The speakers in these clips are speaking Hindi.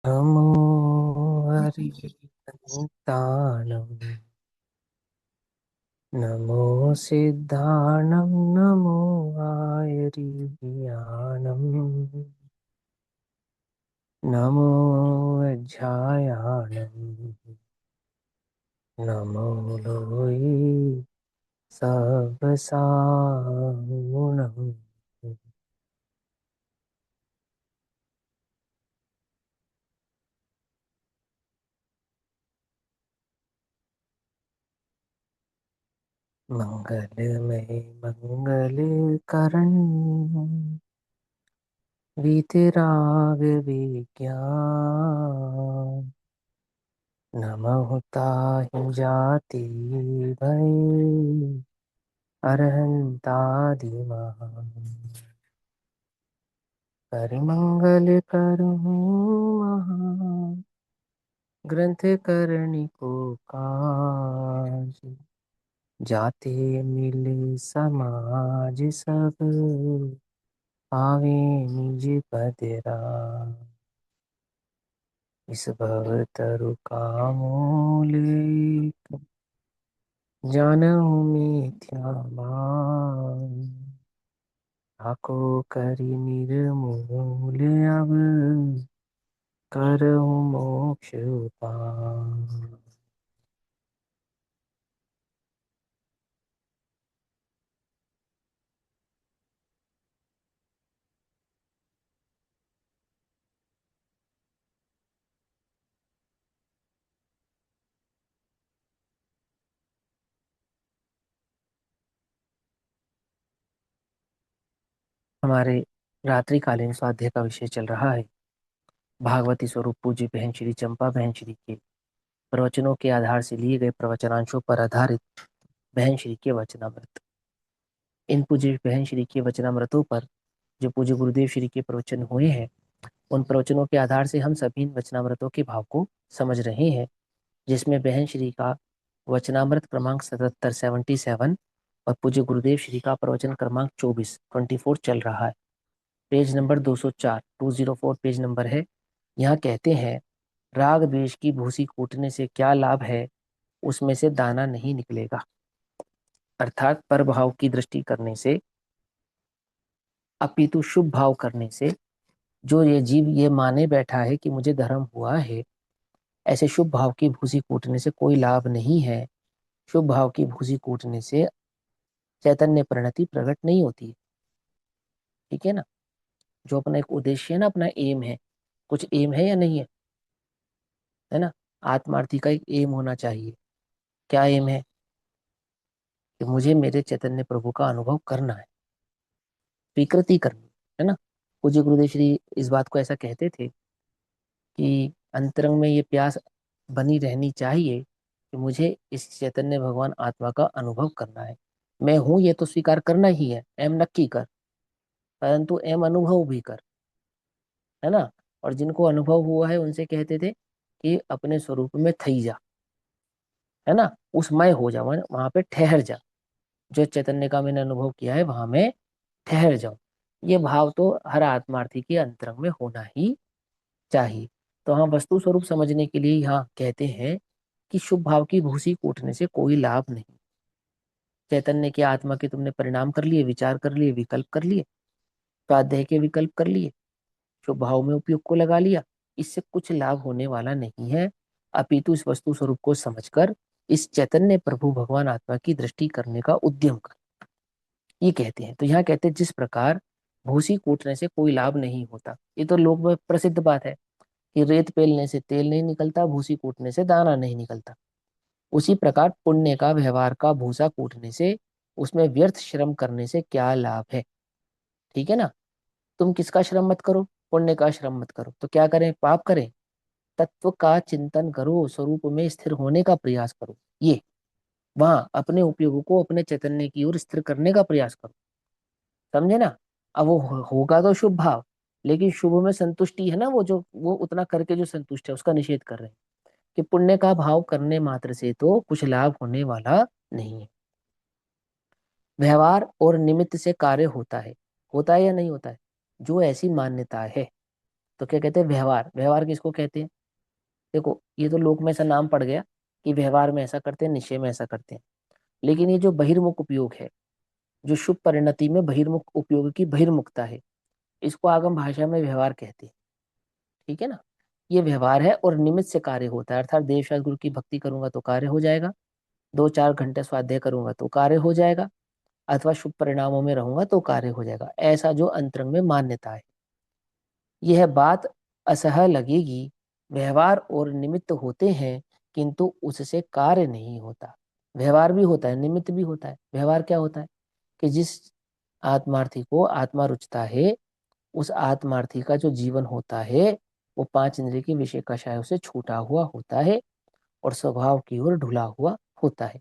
नमो हरिसंतानं नमो सिद्धानं नमो आयुर्विज्ञानं नमो अध्यायानं नमो लोये सबसाहुनं मंगलमय मंगलकरण वीतराग विज्ञान नमः ताहि जाति भय अरहंतादिमः करिमंगल करहूँ महा ग्रंथ करणी को काज जाते मिले समाज सब पावे निज पद राज। इस भव तरु कामूले जानहु मिथ्या भाव ठाको करि निर्मूल अब करहु मोक्ष पान। हमारे रात्रिकालीन स्वाध्याय का विषय चल रहा है भागवती स्वरूप पूज्य बहन श्री चंपा बहन श्री के प्रवचनों के आधार से लिए गए प्रवचनांशों पर आधारित बहन श्री के वचनामृत। इन पूज्य बहन श्री के वचनामृतों पर जो पूज्य गुरुदेव श्री के प्रवचन हुए हैं उन प्रवचनों के आधार से हम सभी इन वचनामृतों के भाव को समझ रहे हैं, जिसमें बहन श्री का वचनामृत क्रमांक 77 और पूज्य गुरुदेव श्री का प्रवचन क्रमांक 24 चल रहा है। पेज नंबर 204 204 पेज नंबर है। यहाँ कहते हैं राग द्वेष की भूसी कूटने से क्या लाभ है, उसमें से दाना नहीं निकलेगा। अर्थात पर भाव की दृष्टि करने से अपितु शुभ भाव करने से जो ये जीव ये माने बैठा है कि मुझे धर्म हुआ है, ऐसे शुभ भाव की भूसी कूटने से कोई लाभ नहीं है। शुभ भाव की भूसी कूटने से चैतन्य परिणति प्रकट नहीं होती है। ठीक है ना। जो अपना एक उद्देश्य है ना, अपना एम है, कुछ एम है या नहीं है ना। आत्मार्थी का एक एम होना चाहिए। क्या एम है कि मुझे मेरे चैतन्य प्रभु का अनुभव करना है, स्वीकृति करनी है ना। पूज्य गुरुदेव श्री इस बात को ऐसा कहते थे कि अंतरंग में ये प्यास बनी रहनी चाहिए कि मुझे इस चैतन्य भगवान आत्मा का अनुभव करना है। मैं हूं ये तो स्वीकार करना ही है, एम नक्की कर, परंतु एम अनुभव भी कर, है ना। और जिनको अनुभव हुआ है उनसे कहते थे कि अपने स्वरूप में थई जा, है ना, उसमय हो जा, वहां पे ठहर जा। जो चैतन्य का मैंने अनुभव किया है वहां में ठहर जाऊं। ये भाव तो हर आत्मार्थी के अंतरंग में होना ही चाहिए। तो हाँ, वस्तु स्वरूप समझने के लिए यहाँ कहते हैं कि शुभ भाव की भूसी कूटने से कोई लाभ नहीं। चैतन्य की आत्मा के तुमने परिणाम कर लिए, विचार कर लिए, विकल्प कर लिए, स्वाध्याय के विकल्प कर लिए, शुभ भाव में उपयोग को लगा लिया, इससे कुछ लाभ होने वाला नहीं है। अपितु इस वस्तु स्वरूप को समझकर इस चैतन्य प्रभु भगवान आत्मा की दृष्टि करने का उद्यम कर, ये कहते हैं। तो यहाँ कहते हैं जिस प्रकार भूसी कूटने से कोई लाभ नहीं होता, ये तो लोक में प्रसिद्ध बात है कि रेत पेलने से तेल नहीं निकलता, भूसी कूटने से दाना नहीं निकलता। उसी प्रकार पुण्य का व्यवहार का भूसा कूटने से उसमें व्यर्थ श्रम करने से क्या लाभ है। ठीक है ना। तुम किसका श्रम मत करो, पुण्य का श्रम मत करो, तो क्या करें, पाप करें। तत्व का चिंतन करो, स्वरूप में स्थिर होने का प्रयास करो, ये वहां अपने उपयोग को अपने चैतन्य की ओर स्थिर करने का प्रयास करो। समझे ना। अब वो होगा तो शुभ भाव, लेकिन शुभ में संतुष्टि है ना, वो जो वो उतना करके जो संतुष्ट है उसका निषेध कर रहे हैं कि पुण्य का भाव करने मात्र से तो कुछ लाभ होने वाला नहीं है। व्यवहार और निमित्त से कार्य होता है या नहीं होता है, जो ऐसी मान्यता है तो क्या कहते हैं, व्यवहार। व्यवहार किसको कहते हैं? देखो ये तो लोक में ऐसा नाम पड़ गया कि व्यवहार में ऐसा करते हैं, निश्चय में ऐसा करते हैं। लेकिन ये जो बहिर्मुख उपयोग है, जो शुभ परिणति में बहिर्मुख उपयोग की बहिर्मुखता है, इसको आगम भाषा में व्यवहार कहते हैं। ठीक है ना? ये व्यवहार है और निमित्त से कार्य होता है। अर्थात देव शास्त्र गुरु की भक्ति करूंगा तो कार्य हो जाएगा, 2-4 घंटे स्वाध्याय करूंगा तो कार्य हो जाएगा, अथवा शुभ परिणामों में रहूंगा तो कार्य हो जाएगा, ऐसा जो अंतरंग में मान्यता है। यह बात असह लगेगी, व्यवहार और निमित्त होते हैं किंतु उससे कार्य नहीं होता। व्यवहार भी होता है, निमित्त भी होता है। व्यवहार क्या होता है कि जिस आत्मार्थी को आत्मा रुचता है, उस आत्मार्थी का जो जीवन होता है वो 5 इंद्रिय के विषय कषायों से छूटा हुआ होता है और स्वभाव की ओर ढुला हुआ होता है।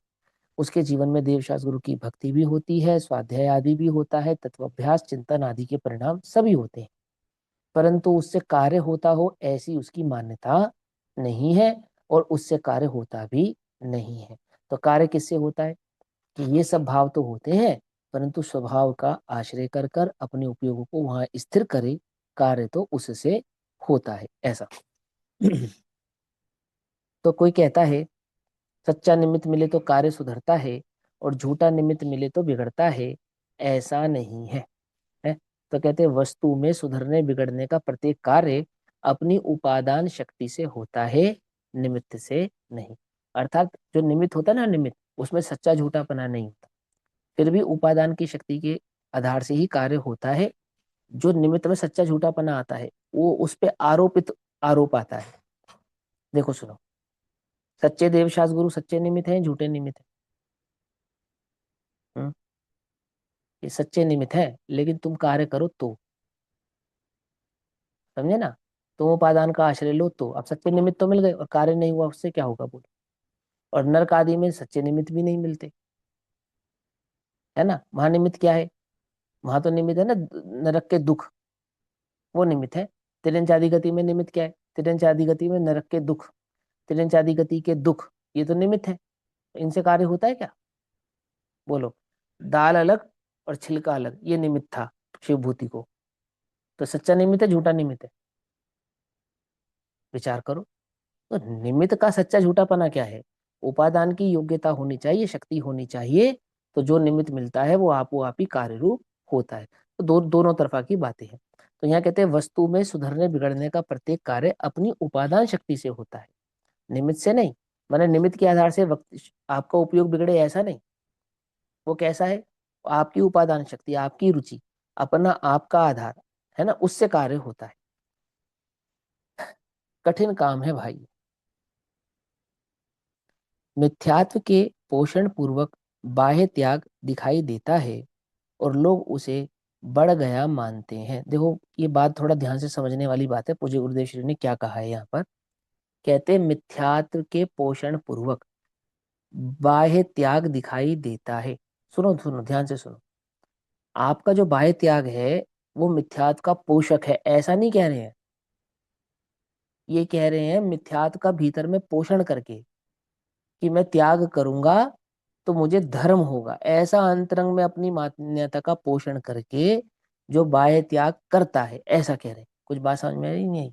उसके जीवन में देवशास्त्र गुरु की भक्ति भी होती है, स्वाध्याय आदि भी होता है, तत्वाभ्यास चिंतन आदि के परिणाम सभी होते हैं, परंतु उससे कार्य होता हो ऐसी उसकी मान्यता नहीं है और उससे कार्य होता भी नहीं है। तो कार्य किससे होता है कि ये सब भाव तो होते हैं, परंतु स्वभाव का आश्रय कर कर अपने उपयोगों को वहां स्थिर करे, कार्य तो उससे होता है, ऐसा। तो कोई कहता है सच्चा निमित्त मिले तो कार्य सुधरता है और झूठा निमित्त मिले तो बिगड़ता है, ऐसा नहीं है, है? तो कहते हैं वस्तु में सुधरने बिगड़ने का प्रत्येक कार्य अपनी उपादान शक्ति से होता है, निमित्त से नहीं। अर्थात जो निमित्त होता है ना, निमित्त, उसमें सच्चा झूठापना नहीं होता, फिर भी उपादान की शक्ति के आधार से ही कार्य होता है। जो निमित्त में सच्चा झूठापना आता है वो उस पे आरोपित आरोप आता है। देखो सुनो, सच्चे देवशास्त्र गुरु सच्चे निमित्त हैं, झूठे निमित्त हैं? ये सच्चे निमित्त है, लेकिन तुम कार्य करो तो, समझे ना? तुम उपादान का आश्रय लो तो, अब सच्चे निमित्त तो मिल गए और कार्य नहीं हुआ, उससे क्या होगा बोलो? और नरक आदि में सच्चे निमित्त भी नहीं मिलते, है ना? वहां निमित्त क्या है? वहां तो निमित्त है ना नरक के दुख, वो निमित्त है। तिरंज आदि गति में निमित्त क्या है? तिरंज आदि गति में नरक के दुख, तिरंज आदि गति के दुख, ये तो निमित्त है। इनसे कार्य होता है क्या? बोलो। दाल अलग और छिलका अलग, ये निमित्त था शिव भूति को। तो सच्चा निमित्त है, झूठा निमित्त है? विचार करो। तो निमित्त का सच्चा झूठापना क्या है? उपादान की योग्यता होनी चाहिए, शक्ति होनी चाहिए, तो जो निमित्त मिलता है वो आपो आप ही कार्य रूप होता है। तो दोनों तरफा की बातें हैं। तो यहाँ कहते हैं वस्तु में सुधरने बिगड़ने का प्रत्येक कार्य अपनी उपादान शक्ति से होता है, निमित्त से नहीं। माने निमित्त के आधार से वक्त आपका उपयोग बिगड़े ऐसा नहीं। वो कैसा है? आपकी उपादान शक्ति, आपकी रुचि, अपना आपका आधार, है ना, उससे कार्य होता है। कठिन काम है भाई। मिथ्यात्व के पोषण पूर्वक बाह्य त्याग दिखाई देता है और लोग उसे बढ़ गया मानते हैं। देखो ये बात थोड़ा ध्यान से समझने वाली बात है, पूज्य गुरुदेव श्री ने क्या कहा है यहाँ पर। कहते हैं मिथ्यात्व के पोषण पूर्वक बाह्य त्याग दिखाई देता है। सुनो सुनो ध्यान से सुनो, आपका जो बाह्य त्याग है वो मिथ्यात्व का पोषक है, ऐसा नहीं कह रहे हैं। ये कह रहे हैं मिथ्यात्व का भीतर में पोषण करके, कि मैं त्याग करूंगा तो मुझे धर्म होगा, ऐसा अंतरंग में अपनी मान्यता का पोषण करके जो बाह्य त्याग करता है, ऐसा कह रहे हैं। कुछ बात समझ में आई नहीं आई?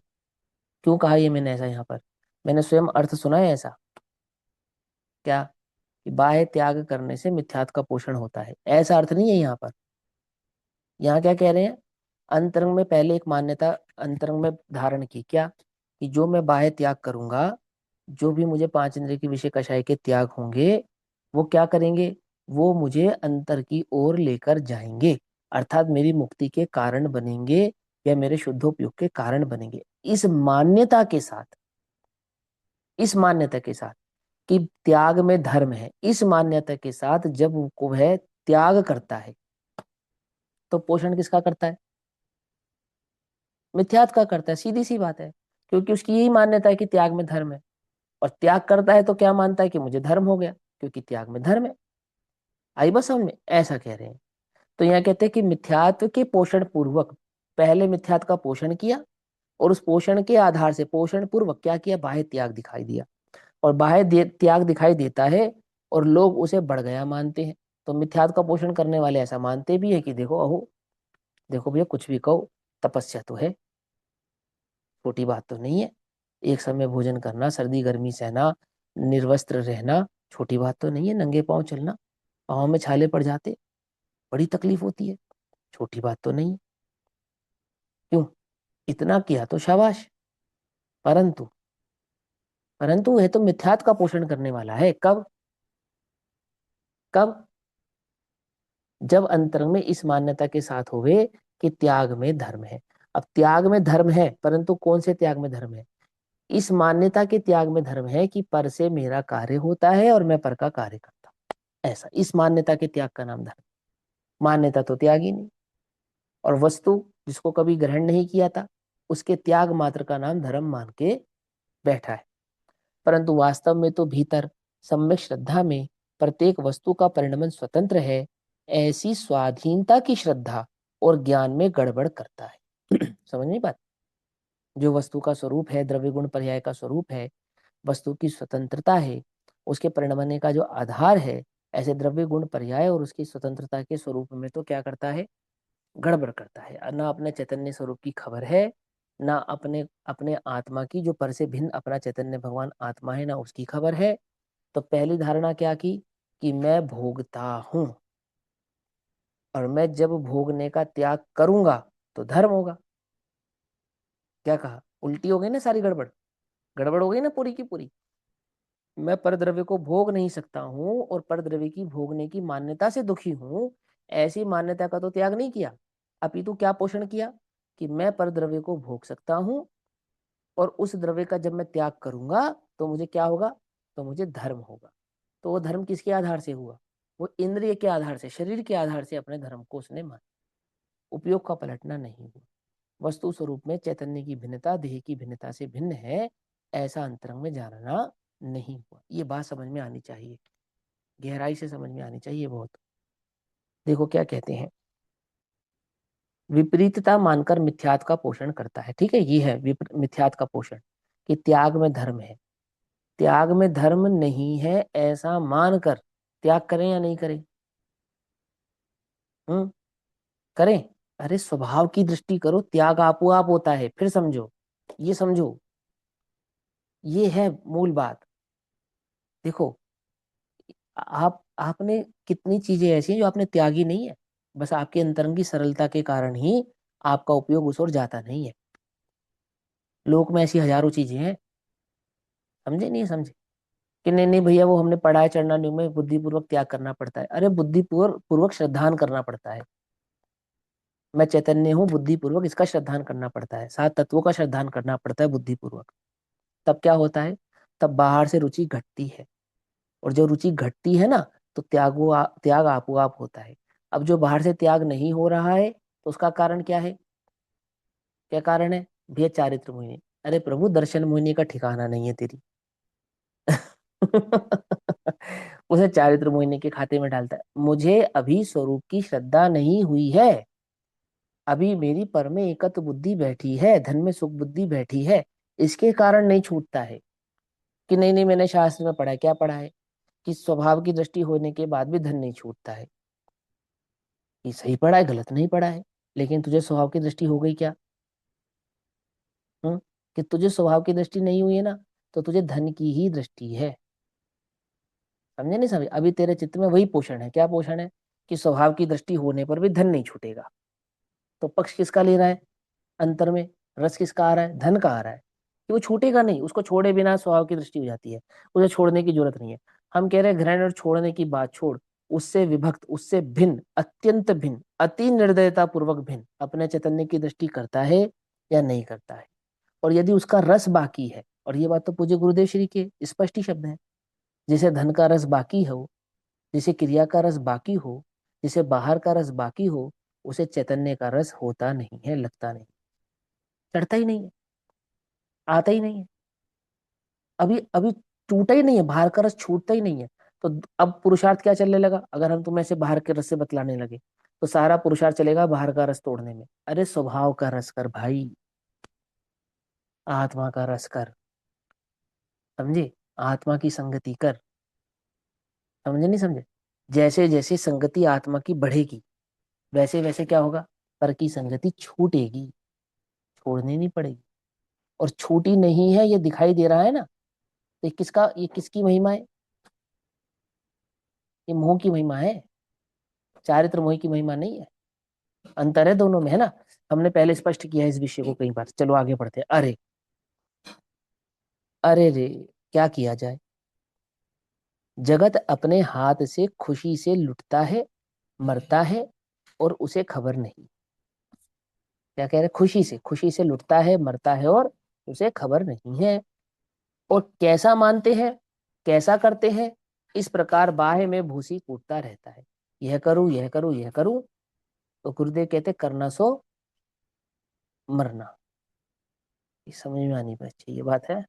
क्यों कहा ये मैंने ऐसा? यहाँ पर मैंने स्वयं अर्थ सुना है ऐसा, क्या कि बाह्य त्याग करने से मिथ्यात्व का पोषण होता है, ऐसा अर्थ नहीं है यहाँ पर। यहाँ क्या कह रहे हैं? अंतरंग में पहले एक मान्यता अंतरंग में धारण की, क्या कि जो मैं बाह्य त्याग करूंगा, जो भी मुझे 5 इंद्रिय के विषय कषाय के त्याग होंगे, वो क्या करेंगे? वो मुझे अंतर की ओर लेकर जाएंगे, अर्थात मेरी मुक्ति के कारण बनेंगे या मेरे शुद्धोपयोग के कारण बनेंगे। इस मान्यता के साथ, इस मान्यता के साथ कि त्याग में धर्म है, इस मान्यता के साथ जब वो वह त्याग करता है तो पोषण किसका करता है? मिथ्यात्व का करता है, सीधी सी बात है। क्योंकि उसकी यही मान्यता है कि त्याग में धर्म है, और त्याग करता है तो क्या मानता है कि मुझे धर्म हो गया, क्योंकि त्याग में धर्म है। आई बस समझ में? ऐसा कह रहे हैं। तो यहाँ कहते हैं कि मिथ्यात्व के पोषण पूर्वक पहले मिथ्यात्व का पोषण किया, और उस पोषण के आधार से पोषण पूर्वक क्या किया? बाह्य त्याग दिखाई दिया, और बाह्य त्याग दिखाई देता है और लोग उसे बढ़ गया मानते हैं। तो मिथ्यात्व का पोषण करने वाले ऐसा मानते भी है कि देखो अहो, देखो भैया कुछ भी कहो, तपस्या तो है, छोटी बात तो नहीं है। एक समय भोजन करना, सर्दी गर्मी सहना, निर्वस्त्र रहना, छोटी बात तो नहीं है। नंगे पांव चलना, पाँव में छाले पड़ जाते, बड़ी तकलीफ होती है, छोटी बात तो नहीं है। क्यों? इतना किया तो शाबाश, परंतु परंतु यह तो मिथ्यात का पोषण करने वाला है। कब? कब? जब अंतरंग में इस मान्यता के साथ होवे कि त्याग में धर्म है। अब त्याग में धर्म है, परंतु कौन से त्याग में धर्म है? इस मान्यता के त्याग में धर्म है कि पर से मेरा कार्य होता है और मैं पर का कार्य करता हूं। ऐसा, इस मान्यता के त्याग का नाम धर्म। मान्यता तो त्याग ही नहीं, और वस्तु जिसको कभी ग्रहण नहीं किया था, उसके त्याग मात्र का नाम धर्म मान के बैठा है। परंतु वास्तव में तो भीतर सम्यक श्रद्धा में प्रत्येक वस्तु का परिणमन स्वतंत्र है। ऐसी स्वाधीनता की श्रद्धा और ज्ञान में गड़बड़ करता है। समझ नहीं बात? जो वस्तु का स्वरूप है, द्रव्य गुण पर्याय का स्वरूप है, वस्तु की स्वतंत्रता है, उसके परिणमने का जो आधार है, ऐसे द्रव्य गुण पर्याय और उसकी स्वतंत्रता के स्वरूप में तो क्या करता है? गड़बड़ करता है। ना अपने चैतन्य स्वरूप की खबर है, ना अपने अपने आत्मा की, जो पर से भिन्न अपना चैतन्य भगवान आत्मा है, ना उसकी खबर है। तो पहली धारणा क्या की? कि मैं भोगता हूं, और मैं जब भोगने का त्याग करूंगा तो धर्म होगा। क्या कहा? उल्टी हो गई ना सारी, गड़बड़। गड़बड़ हो गई ना पूरी की पूरी। मैं परद्रव्य को भोग नहीं सकता हूं और परद्रव्य की भोगने की मान्यता से दुखी हूं, ऐसी मान्यता का तो त्याग नहीं किया। अपितु क्या पोषण किया? कि मैं परद्रव्य को भोग सकता हूं, और उस द्रव्य का जब मैं त्याग करूंगा तो मुझे क्या होगा? तो मुझे धर्म होगा। तो वो धर्म किसके आधार से हुआ? वो इंद्रिय के आधार से, शरीर के आधार से अपने धर्म को उसने माना। उपयोग का पलटना नहीं हुआ। वस्तु स्वरूप में चैतन्य की भिन्नता देह की भिन्नता से भिन्न है, ऐसा अंतरंग में जानना नहीं हुआ। ये बात समझ में आनी चाहिए, गहराई से समझ में आनी चाहिए बहुत। देखो क्या कहते हैं, विपरीतता मानकर मिथ्यात का पोषण करता है। ठीक है, ये है मिथ्यात का पोषण, कि त्याग में धर्म है। त्याग में धर्म नहीं है ऐसा मानकर त्याग करें या नहीं करें? हम्म, करें। अरे स्वभाव की दृष्टि करो, त्याग आपो आप होता है। फिर समझो, ये समझो, ये है मूल बात। देखो, आप आपने कितनी चीजें ऐसी हैं जो आपने त्यागी नहीं है, बस आपके अंतरंग की सरलता के कारण ही आपका उपयोग उस ओर जाता नहीं है। लोक में ऐसी हजारों चीजें हैं। समझे? नहीं समझे? कि नहीं नहीं भैया, वो हमने पढ़ा है चढ़ना न्यू में, बुद्धिपूर्वक त्याग करना पड़ता है। अरे बुद्धिपूर्वक पूर्वक श्रद्धान करना पड़ता है। मैं चैतन्य हूँ, बुद्धिपूर्वक इसका श्रद्धान करना पड़ता है, सात तत्वों का श्रद्धान करना पड़ता है बुद्धिपूर्वक। तब क्या होता है? तब बाहर से रुचि घटती है, और जो रुचि घटती है ना, तो त्याग आपो आप होता है। अब जो बाहर से त्याग नहीं हो रहा है, तो उसका कारण क्या है? क्या कारण है? भैया चारित्र मोहिनी। अरे प्रभु, दर्शन मोहिनी का ठिकाना नहीं है तेरी। उसे चारित्र मोहिनी के खाते में डालता है। मुझे अभी स्वरूप की श्रद्धा नहीं हुई है, अभी मेरी पर में एकत्व बुद्धि बैठी है, धन में सुख बुद्धि बैठी है, इसके कारण नहीं छूटता है। कि नहीं नहीं, मैंने शास्त्र में पढ़ा है। क्या पढ़ा है? कि स्वभाव की दृष्टि होने के बाद भी धन नहीं छूटता है। ये सही पढ़ा है, गलत नहीं पढ़ा है। लेकिन तुझे स्वभाव की दृष्टि हो गई क्या? हम्म, कि तुझे स्वभाव की दृष्टि नहीं हुई है ना, तो तुझे धन की ही दृष्टि है। समझे नहीं समझे? अभी तेरे चित्त में वही पोषण है। क्या पोषण है? कि स्वभाव की दृष्टि होने पर भी धन नहीं छूटेगा। तो पक्ष किसका ले रहा है? अंतर में रस किसका आ रहा है? धन का आ रहा है। कि वो छूटेगा नहीं, उसको छोड़े बिना स्वभाव की दृष्टि हो जाती है, उसे छोड़ने की जरूरत नहीं है। हम कह रहे हैं ग्रहण और छोड़ने की बात छोड़, उससे विभक्त, उससे भिन्न, अत्यंत भिन्न, अति निर्दयता पूर्वक भिन्न अपने चैतन्य की दृष्टि करता है या नहीं करता है? और यदि उसका रस बाकी है, और ये बात तो पूज्य गुरुदेव श्री के स्पष्ट ही शब्द है, जैसे धन का रस बाकी हो, जैसे क्रिया का रस बाकी हो, जैसे बाहर का रस बाकी हो, उसे चैतन्य का रस होता नहीं है, लगता नहीं, चढ़ता ही नहीं है, आता ही नहीं है। अभी अभी टूटा ही नहीं है, बाहर का रस छूटता ही नहीं है। तो अब पुरुषार्थ क्या चलने लगा? अगर हम तुम्हें से बाहर के रस से बतलाने लगे, तो सारा पुरुषार्थ चलेगा बाहर का रस तोड़ने में। अरे स्वभाव का रस कर भाई, आत्मा का रस कर। समझे? आत्मा की संगति कर। समझे नहीं समझे? जैसे जैसे संगति आत्मा की बढ़ेगी, वैसे वैसे क्या होगा? पर की संगति छूटेगी, छोड़नी नहीं पड़ेगी। और छोटी नहीं है, ये दिखाई दे रहा है ना, तो ये किसकी महिमा है? ये मोह की महिमा है, चारित्र मोह की महिमा नहीं है। अंतर है दोनों में, है ना। हमने पहले स्पष्ट किया है इस विषय को कई बार। चलो आगे बढ़ते हैं। अरे अरे रे, क्या किया जाए। जगत अपने हाथ से खुशी से लुटता है, मरता है, और उसे खबर नहीं। क्या कह रहे? खुशी से लुटता है, मरता है, और उसे खबर नहीं है। और कैसा मानते हैं, कैसा करते हैं? इस प्रकार बाह्य में भूसी कूटता रहता है। यह करूं, यह करूं, यह करूं, तो गुरुदेव कहते करना सो मरना। ये समझ में आनी चाहिए, ये बात है।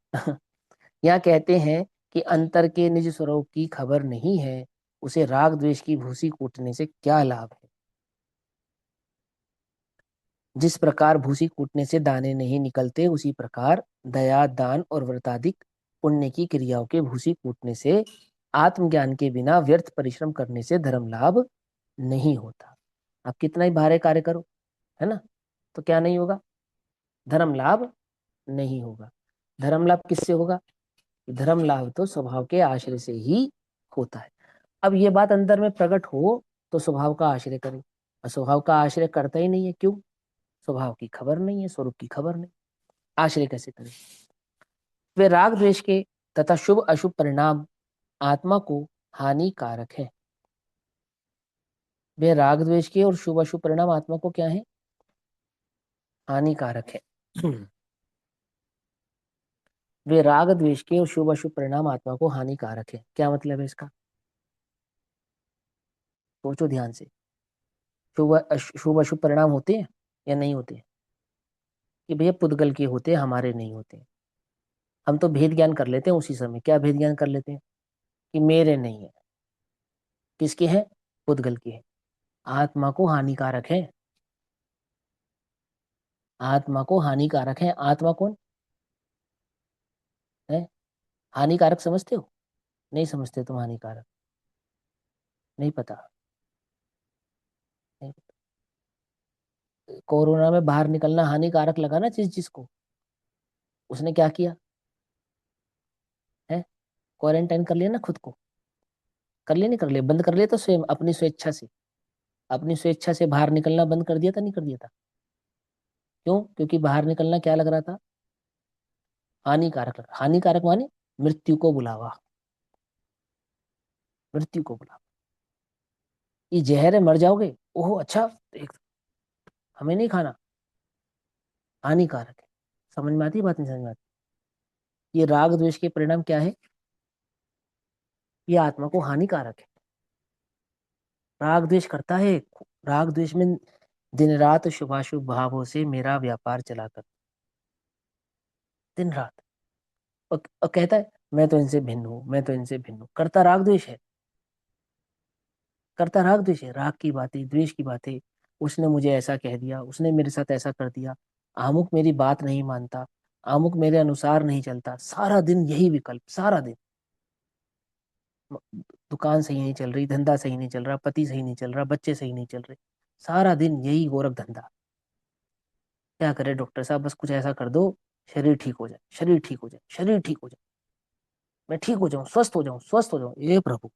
यहाँ कहते हैं कि अंतर के निज स्वरूप की खबर नहीं है, उसे राग द्वेष की भूसी कूटने से क्या लाभ है। जिस प्रकार भूसी कूटने से दाने नहीं निकलते, उसी प्रकार दया, दान और व्रताधिक पुण्य की क्रियाओं के भूसी कूटने से आत्मज्ञान के बिना व्यर्थ परिश्रम करने से धर्म लाभ नहीं होता। आप कितना ही भारे कार्य करो, है ना, तो क्या नहीं होगा? धर्म लाभ नहीं होगा। धर्म लाभ किससे होगा? धर्म लाभ तो स्वभाव के आश्रय से ही होता है। अब ये बात अंदर में प्रकट हो तो स्वभाव का आश्रय करे, और स्वभाव का आश्रय करता ही नहीं है। क्यों? स्वभाव की खबर नहीं है, स्वरूप की खबर नहीं, आश्रय कैसे करे? वे राग द्वेष के तथा शुभ अशुभ परिणाम आत्मा को हानिकारक है। वे राग द्वेष के और शुभ अशुभ परिणाम आत्मा को क्या है? हानिकारक है। वे राग द्वेष के और शुभ अशुभ परिणाम आत्मा को हानिकारक है। क्या मतलब है इसका? सोचो ध्यान से। शुभ अशुभ परिणाम होते हैं या नहीं होते? कि भैया पुद्गल के होते हैं, हमारे नहीं होते। हम तो भेद ज्ञान कर लेते हैं उसी समय। क्या भेद ज्ञान कर लेते हैं? कि मेरे नहीं है। किसके हैं? पुद्गल के हैं। आत्मा को हानिकारक है। आत्मा को हानिकारक है। आत्मा कौन है? हानिकारक समझते हो? नहीं समझते तुम हानिकारक? नहीं पता? नहीं पता। कोरोना में बाहर निकलना हानिकारक लगा ना जिस जिसको, उसने क्या किया है? क्वारंटाइन कर लिया ना खुद को। कर लिया, नहीं कर लिया? बंद कर लिया तो स्वयं अपनी स्वेच्छा से, अपनी स्वेच्छा से बाहर निकलना बंद कर दिया था, नहीं कर दिया था? क्यों? क्योंकि बाहर निकलना क्या लग रहा था? हानिकारक लग। हानिकारक माने मृत्यु को बुलावा, मृत्यु को बुलावा। ये जहर है, मर जाओगे, ओहो अच्छा, देख, हमें नहीं खाना, हानिकारक है। समझ में आती है बात? नहीं समझ में आती? ये राग द्वेष के परिणाम क्या है? ये आत्मा को हानिकारक है। राग द्वेष करता है। राग द्वेष में दिन रात शुभाशुभ भावों से मेरा व्यापार चला कर, दिन रात। और कहता है मैं तो इनसे भिन्न हूं, मैं तो इनसे भिन्न हूं। करता राग द्वेष है, करता राग द्वेष है। राग की बातें, द्वेष की बातें, उसने मुझे ऐसा कह दिया, उसने मेरे साथ ऐसा कर दिया, अमुक मेरी बात नहीं मानता, अमुक मेरे अनुसार नहीं चलता। सारा दिन यही विकल्प, सारा दिन। दुकान सही नहीं चल रही, धंधा सही नहीं चल रहा, पति सही नहीं चल रहा, बच्चे सही नहीं चल रहे, सारा दिन यही गोरख धंधा। क्या करे डॉक्टर साहब? बस कुछ ऐसा कर दो, शरीर ठीक हो जाए, शरीर ठीक हो जाए, शरीर ठीक हो जाए, मैं ठीक हो जाऊं, स्वस्थ हो जाऊं, स्वस्थ हो जाऊं। ये प्रभु,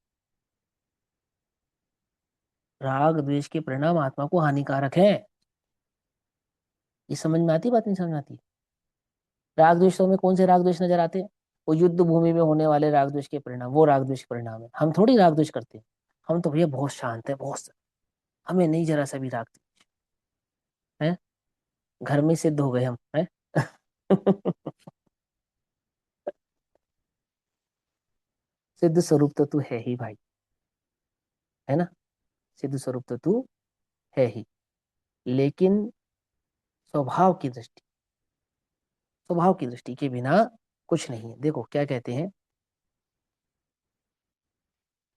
राग द्वेष के परिणाम आत्मा को हानिकारक है। ये समझ में आती बात? नहीं समझ में आती? राग द्वेषों में कौन से राग द्वेष नजर आते हैं? वो युद्ध भूमि में होने वाले राग द्वेष के परिणाम, वो राग द्वेष के परिणाम है। हम थोड़ी राग द्वेष करते हैं। हम तो भैया बहुत शांत है, बहुत, हमें नहीं जरा सा भी राग है। घर में सिद्ध हो गए हम, है। सिद्ध स्वरूप तो तू है ही भाई, है ना। सिद्ध स्वरूप तो तू है ही। लेकिन स्वभाव की दृष्टि, स्वभाव की दृष्टि के बिना कुछ नहीं है। देखो क्या कहते हैं,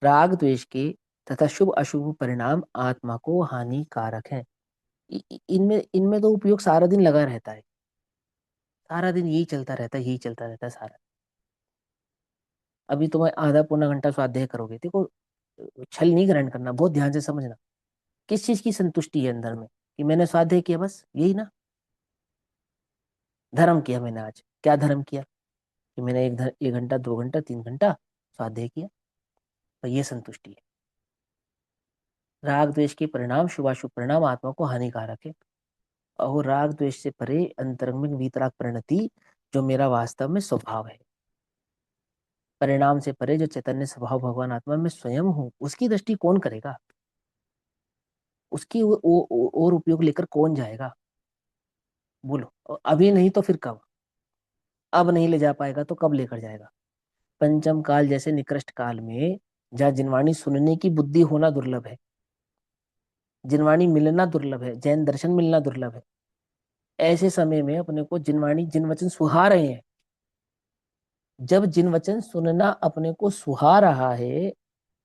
राग द्वेष के तथा शुभ अशुभ परिणाम आत्मा को हानिकारक है। इनमें इनमें तो उपयोग सारा दिन लगा रहता है। सारा दिन यही चलता रहता है, यही चलता रहता है सारा। अभी तुम्हें आधा पौना घंटा स्वाध्याय करोगे, देखो, छल नहीं ग्रहण करना, बहुत ध्यान से समझना। किस चीज की संतुष्टि है अंदर में? कि मैंने स्वाध्याय किया, बस यही ना। धर्म किया मैंने आज, क्या धर्म किया कि मैंने 1 घंटा 2 घंटा 3 घंटा स्वाध्याय किया, तो ये संतुष्टि है। राग द्वेष के परिणाम शुभाशुभ परिणाम आत्मा को हानिकारक है, और राग द्वेष से परे अंतरंग में वीतराग परिणति जो मेरा वास्तव में स्वभाव है, परिणाम से परे जो चैतन्य स्वभाव भगवान आत्मा में स्वयं हूँ, उसकी दृष्टि कौन करेगा? उसकी और उपयोग लेकर कौन जाएगा? बोलो, और अभी नहीं तो फिर कब? अब नहीं ले जा पाएगा तो कब लेकर जाएगा? पंचम काल जैसे निकृष्ट काल में, जहाँ जिनवाणी सुनने की बुद्धि होना दुर्लभ है, जिनवाणी मिलना दुर्लभ है, जैन दर्शन मिलना दुर्लभ है, ऐसे समय में अपने को जिनवाणी जिन वचन सुहा रहे हैं, जब जिन वचन सुनना अपने को सुहा रहा है,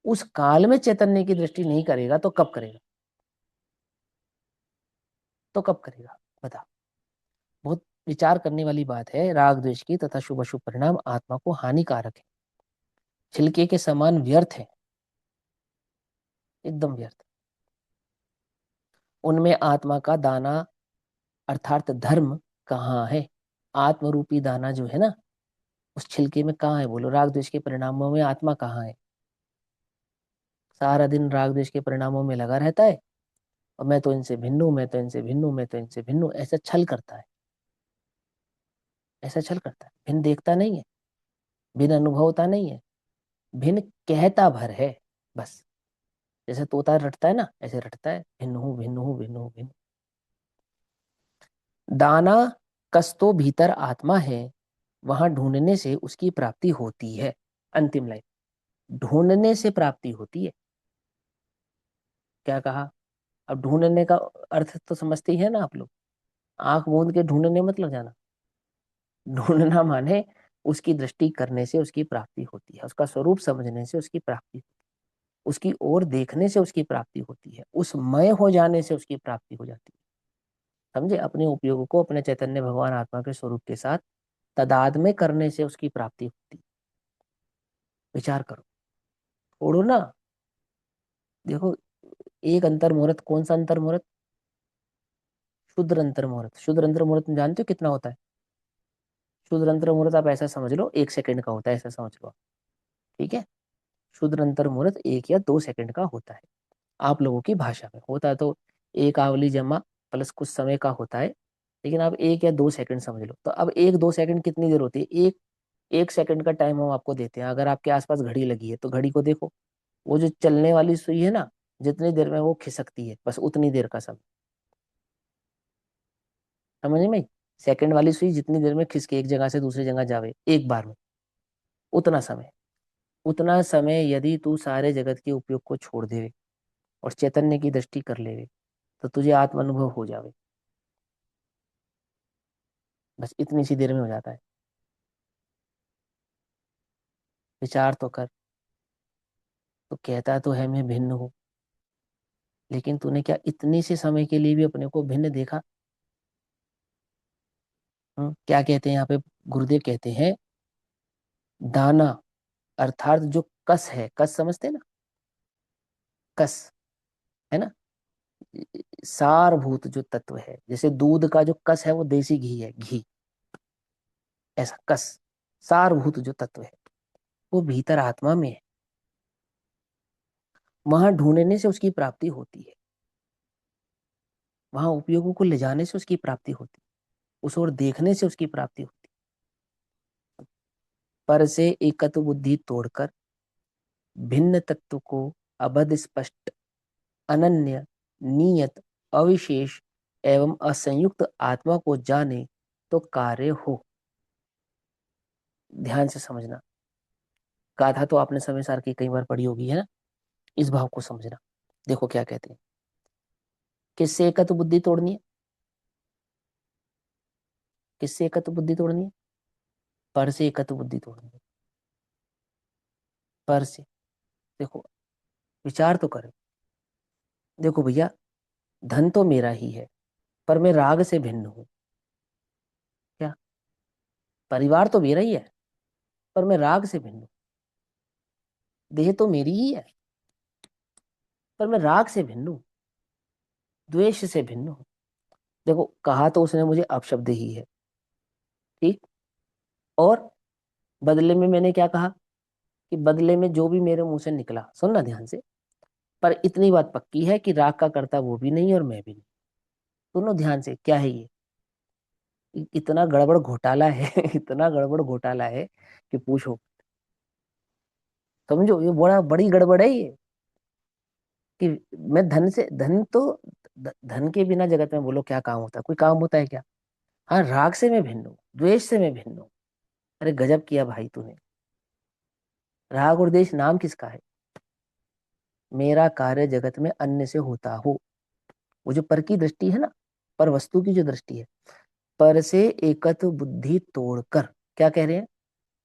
उस काल में चैतन्य की दृष्टि नहीं करेगा तो कब करेगा? तो कब करेगा? बता। बहुत विचार करने वाली बात है। राग द्वेष की तथा शुभ अशुभ परिणाम आत्मा को हानिकारक है, छिलके के समान व्यर्थ है, एकदम व्यर्थ। उनमें आत्मा का दाना अर्थात धर्म कहाँ है? आत्म रूपी दाना जो है ना, उस छिलके में कहाँ है? बोलो, राग द्वेष के परिणामों में आत्मा कहाँ है? सारा दिन राग द्वेष के परिणामों में लगा रहता है, और मैं तो इनसे भिन्न हूं, मैं तो इनसे भिन्न हूं, मैं तो इनसे भिन्न हूं, ऐसा छल करता है, ऐसा छल करता है। भिन्न देखता नहीं है, भिन्न अनुभवता नहीं है, भिन्न कहता भर है बस। जैसे तोता रटता है ना, ऐसे रटता है, भिन्न हूं भिन्न हूं भिन्न हूं भिन्न। दाना कस तो भीतर आत्मा है, वहां ढूंढने से उसकी प्राप्ति होती है। अंतिम लाइन, ढूंढने से प्राप्ति होती है। क्या कहा? अब ढूंढने का अर्थ तो समझते ही है ना आप लोग। आंख मूंद के ढूंढने मत लग जाना। ढूंढना माने उसकी दृष्टि करने से उसकी प्राप्ति होती है, उसका स्वरूप समझने से उसकी प्राप्ति, उसकी ओर देखने से उसकी प्राप्ति होती है, उस मय हो जाने से उसकी प्राप्ति हो जाती है। समझे? अपने उपयोग को अपने चैतन्य भगवान आत्मा के स्वरूप के साथ तदाद में करने से उसकी प्राप्ति होती है। विचार करो, छोड़ो ना। देखो, एक अंतर मुहूर्त, कौन सा अंतर मुहूर्त? शुद्र अंतर मुहूर्त। शुद्र अंतर मुहूर्त में जानते हो कितना होता है? शुद्र अंतर मुहूर्त आप ऐसा समझ लो, 1 सेकंड का होता है, ऐसा समझ लो। ठीक है? शुद्र अंतर मुहूर्त 1 या 2 सेकंड का होता है, आप लोगों की भाषा में होता है तो एक आवली जमा प्लस कुछ समय का होता है, लेकिन आप 1 या 2 सेकंड समझ लो। तो अब 1 2 सेकंड कितनी देर होती है? एक 1 सेकंड का टाइम हम आपको देते हैं। अगर आपके आसपास घड़ी लगी है तो घड़ी को देखो, वो जो चलने वाली सुई है ना, जितनी देर में वो खिसकती है, बस उतनी देर का समय। समझ में? सेकंड वाली सुई जितनी देर में खिसके एक जगह से दूसरी जगह जावे एक बार में, उतना समय। उतना समय यदि तू सारे जगत के उपयोग को छोड़ देवे और चैतन्य की दृष्टि कर लेवे, तो तुझे आत्म अनुभव हो जावे। बस इतनी सी देर में हो जाता है। विचार तो कर। तो कहता तो है मैं भिन्न हूं, लेकिन तूने क्या इतने से समय के लिए भी अपने को भिन्न देखा? क्या कहते हैं यहाँ पे? गुरुदेव कहते हैं, दाना अर्थात जो कस है, कस समझते हैं ना? कस है ना, सारभूत जो तत्व है, जैसे दूध का जो कस है वो देसी घी है, घी, ऐसा कस सारभूत जो तत्व है वो भीतर आत्मा में है, वहां ढूंढने से उसकी प्राप्ति होती है, वहां उपयोगों को ले जाने से उसकी प्राप्ति होती है, उस ओर देखने से उसकी प्राप्ति होती है। पर से एकत्व बुद्धि तोड़कर भिन्न तत्व को अबध स्पष्ट अनन्य नियत अविशेष एवं असंयुक्त आत्मा को जाने तो कार्य हो। ध्यान से समझना, गाथा तो आपने समय सार की कई बार पढ़ी होगी, है ना? इस भाव को समझना। देखो क्या कहते हैं, किससे एकत्व बुद्धि तोड़नी है? किससे एकत्व बुद्धि तोड़नी है? पर से एकत्व बुद्धि तोड़नी है, पर से। देखो, विचार तो करो। देखो भैया, धन तो मेरा ही है, पर मैं राग से भिन्न हूं। क्या? परिवार तो मेरा ही है, पर मैं राग से भिन्न हूं। देह तो मेरी ही है, पर मैं राग से भिन्न हूं, द्वेष से भिन्न हूं। देखो, कहा तो उसने मुझे अपशब्द ही है, ठीक। और बदले में मैंने क्या कहा कि बदले में जो भी मेरे मुंह से निकला, सुनना ध्यान से, पर इतनी बात पक्की है कि राग का कर्ता वो भी नहीं और मैं भी नहीं। सुनो ध्यान से, क्या है ये? इतना गड़बड़ घोटाला है इतना गड़बड़ घोटाला है कि पूछो। समझो, ये बड़ा बड़ी गड़बड़ है ये। कि मैं धन से, धन तो धन के बिना जगत में बोलो क्या काम होता है? कोई काम होता है क्या? हाँ, राग से मैं भिन्न हूँ, द्वेष से मैं भिन्न हूँ। अरे गजब किया भाई तूने। राग और द्वेष नाम किसका है? मेरा कार्य जगत में अन्य से होता हो। वो जो पर की दृष्टि है ना, पर वस्तु की जो दृष्टि है, पर से एकत्व बुद्धि तोड़कर, क्या कह रहे हैं?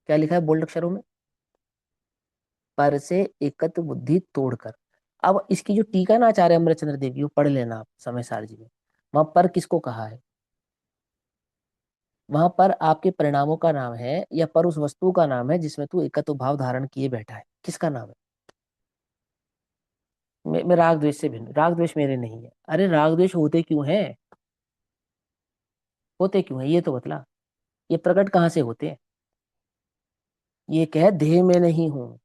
क्या लिखा है बोल्ड अक्षरों में? पर से एकत्व बुद्धि तोड़कर। अब इसकी जो टीका है ना आचार्य अमरचंद्र देव की, वो पढ़ लेना आप समय सारजी में। वहां पर किसको कहा है? वहां पर आपके परिणामों का नाम है या पर उस वस्तु का नाम है जिसमें तू एकत्व भाव धारण किए बैठा है? किसका नाम है? मैं राग द्वेष से भिन्न, राग द्वेष मेरे नहीं है। अरे राग द्वेष होते क्यों हैं? होते क्यों हैं ये तो बतला। ये प्रकट कहाँ से होते हैं? ये कह देह में नहीं हूं,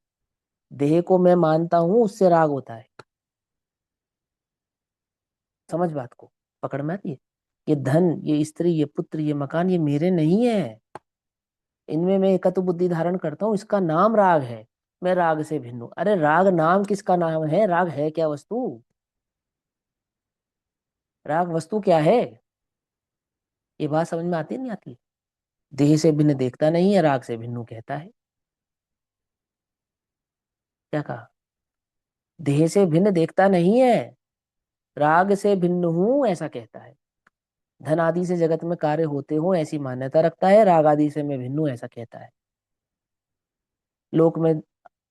देह को मैं मानता हूं, उससे राग होता है। समझ बात को, पकड़ में आती है? ये धन, ये स्त्री, ये पुत्र, ये मकान, ये मेरे नहीं है। इनमें मैं एकत्व बुद्धि धारण करता हूँ, इसका नाम राग है। मैं राग से भिन्न हूं। अरे राग नाम किसका नाम है? राग है क्या वस्तु? राग वस्तु क्या है? ये बात समझ में आती है नहीं आती? देह से भिन्न देखता नहीं है, राग से भिन्न कहता है। क्या कहा? देह से भिन्न देखता नहीं है, राग से भिन्न हूं ऐसा कहता है। धन आदि से जगत में कार्य होते हो ऐसी मान्यता रखता है, राग आदि से मैं भिन्न हूं ऐसा कहता है। लोक में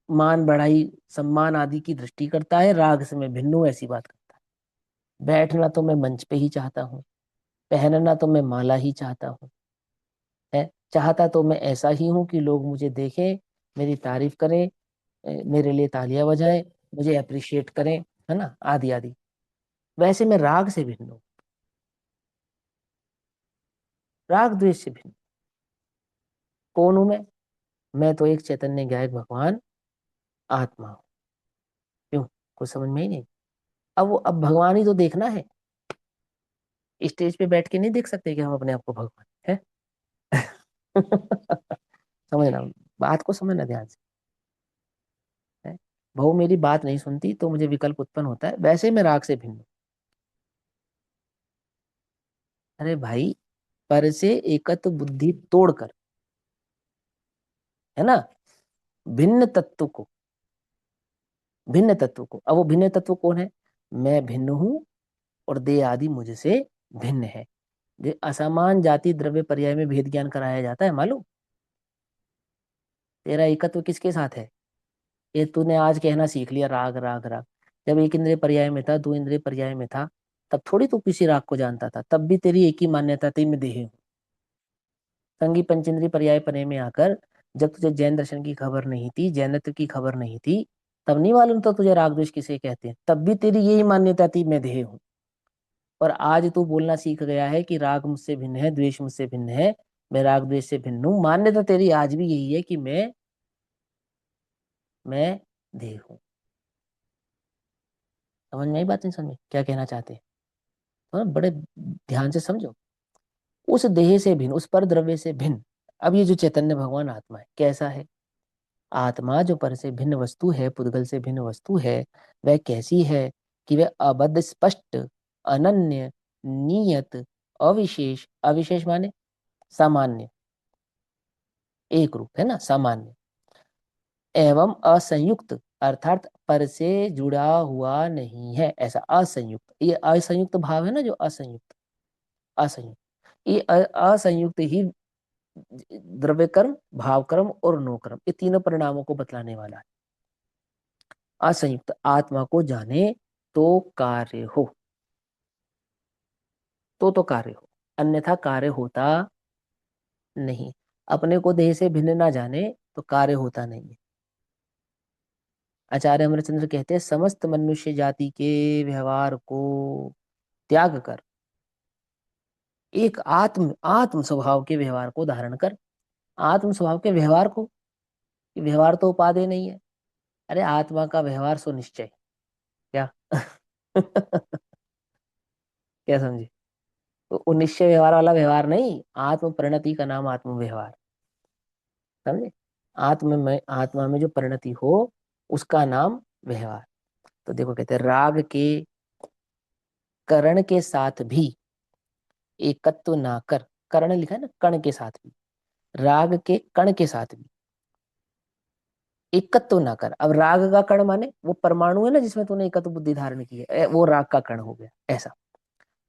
मान बढ़ाई सम्मान आदि की दृष्टि करता है, राग से मैं भिन्न हूं ऐसी बात करता है। बैठना तो मैं मंच पे ही चाहता हूँ, पहनना तो मैं माला ही चाहता हूँ, है चाहता तो मैं ऐसा ही हूँ कि लोग मुझे देखें, मेरी तारीफ करें, मेरे लिए तालियां बजाएं, मुझे अप्रिशिएट करें, है ना, आदि आदि। वैसे मैं राग से भिन्न हूँ, राग द्वेष से भिन्न। कौन हूं मैं तो एक चैतन्य गायक भगवान आत्मा हूँ। क्यों? कुछ समझ में ही नहीं? अब भगवान ही तो देखना है। स्टेज पे बैठ के नहीं देख सकते कि हम अपने आप को भगवान है। समझना, बात को समझना ध्यान से, है। बहु मेरी बात नहीं सुनती तो मुझे विकल्प उत्पन्न होता है, वैसे मैं राग से भिन्न हूं। अरे भाई, पर से एकत्व बुद्धि तोड़कर, है ना, भिन्न तत्व को, भिन्न तत्व को। अब वो भिन्न तत्व कौन है? मैं भिन्न हूं और देह आदि मुझसे भिन्न है। जो असमान जाति द्रव्य पर्याय में भेद ज्ञान कराया जाता है, मालूम? तेरा एकत्व किसके साथ है? ये तूने आज कहना सीख लिया, राग राग राग। जब एक इंद्रिय पर्याय में था, दो इंद्रिय पर्याय में था, तब थोड़ी तू किसी राग को जानता था। तब भी तेरी एक ही मान्यता थी, मैं देह हूँ। संगी पंचेंद्रिय पर्याय पने में आकर जब तुझे जैन दर्शन की खबर नहीं थी, जैनत्व की खबर नहीं थी, तब नहीं मालूम था तुझे राग द्वेष किसे कहते हैं। तब भी तेरी यही मान्यता थी, मैं देह हूँ। और आज तू बोलना सीख गया है कि राग मुझसे भिन्न है, द्वेष मुझसे भिन्न है, मैं राग द्वेष से भिन्न हूँ। मान्यता तेरी आज भी यही है कि मैं देह हूँ। समझ में आई बात? नहीं समझ में क्या कहना चाहते हैं? तो ना बड़े ध्यान से समझो। उस देह से भिन्न, उस पर द्रव्य से भिन्न। अब ये जो चैतन्य भगवान आत्मा है, कैसा है? आत्मा जो पर से भिन्न वस्तु है, पुद्गल से भिन्न वस्तु है, वह कैसी है? कि वह अबद्ध स्पष्ट, अनन्य, नियत, अविशेष, अविशेष माने सामान्य, एक रूप है ना, सामान्य, एवं असंयुक्त, अर्थात पर से जुड़ा हुआ नहीं है, ऐसा असंयुक्त। ये असंयुक्त भाव है ना, जो असंयुक्त, असंयुक्त, ये असंयुक्त ही द्रव्य कर्म, भाव कर्म और नो कर्म, ये तीनों परिणामों को बतलाने वाला है। असंयुक्त आत्मा को जाने तो कार्य हो, तो कार्य हो, अन्यथा कार्य होता नहीं। अपने को देह से भिन्न ना जाने तो कार्य होता नहीं है। आचार्य अमरचंद्र कहते हैं, समस्त मनुष्य जाति के व्यवहार को त्याग कर एक आत्म आत्म स्वभाव के व्यवहार को धारण कर। आत्म स्वभाव के व्यवहार को, कि व्यवहार तो उपादेय नहीं है। अरे आत्मा का व्यवहार सुनिश्चय, क्या क्या समझे? तो वो निश्चय व्यवहार वाला व्यवहार नहीं, आत्म परिणति का नाम आत्म व्यवहार, समझे? आत्मा में जो परिणति हो उसका नाम व्यवहार। तो देखो कहते हैं राग के करण के साथ भी एकत्व ना कर। करण लिखा है ना, कण के साथ भी, राग के कण के साथ भी एकत्व ना कर। अब राग का कण माने वो परमाणु है ना जिसमें तूने एकत्व बुद्धि धारण की है, वो राग का कण हो गया ऐसा।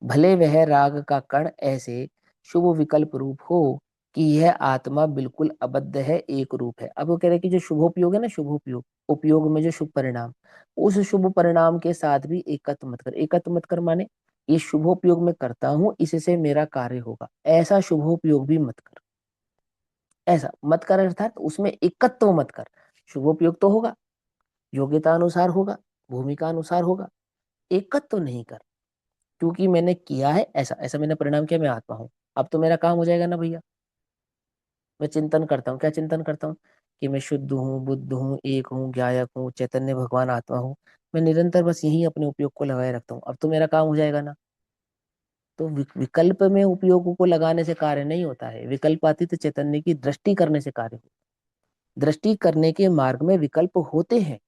भले वह राग का कण ऐसे शुभ विकल्प रूप हो कि यह आत्मा बिल्कुल अबद्ध है, एक रूप है। अब वो कह रहे हैं कि जो शुभोपयोग है ना, शुभोपयोग, उपयोग में जो शुभ परिणाम, उस शुभ परिणाम के साथ भी एकत्व मत कर। एकत्व मत कर माने ये शुभोपयोग में करता हूं, इससे मेरा कार्य होगा, ऐसा शुभोपयोग भी मत कर। ऐसा मत कर अर्थात उसमें एकत्व मत कर। शुभोपयोग तो होगा, योग्यता अनुसार होगा, भूमिका अनुसार होगा, एकत्व नहीं कर। क्योंकि मैंने किया है ऐसा, ऐसा मैंने परिणाम किया, मैं आत्मा हूँ। अब तो मेरा काम हो जाएगा ना भैया। मैं चिंतन करता हूँ, क्या चिंतन करता हूँ? कि मैं शुद्ध हूँ, बुद्ध हूँ, एक हूँ, ज्ञायक हूँ, चैतन्य भगवान आत्मा हूँ। मैं निरंतर बस यही अपने उपयोग को लगाए रखता हूँ, अब तो मेरा काम हो जाएगा ना। तो विकल्प में उपयोगों को लगाने से कार्य नहीं होता है, विकल्पातीत चैतन्य की दृष्टि करने से कार्य होता है। दृष्टि करने के मार्ग में विकल्प होते हैं,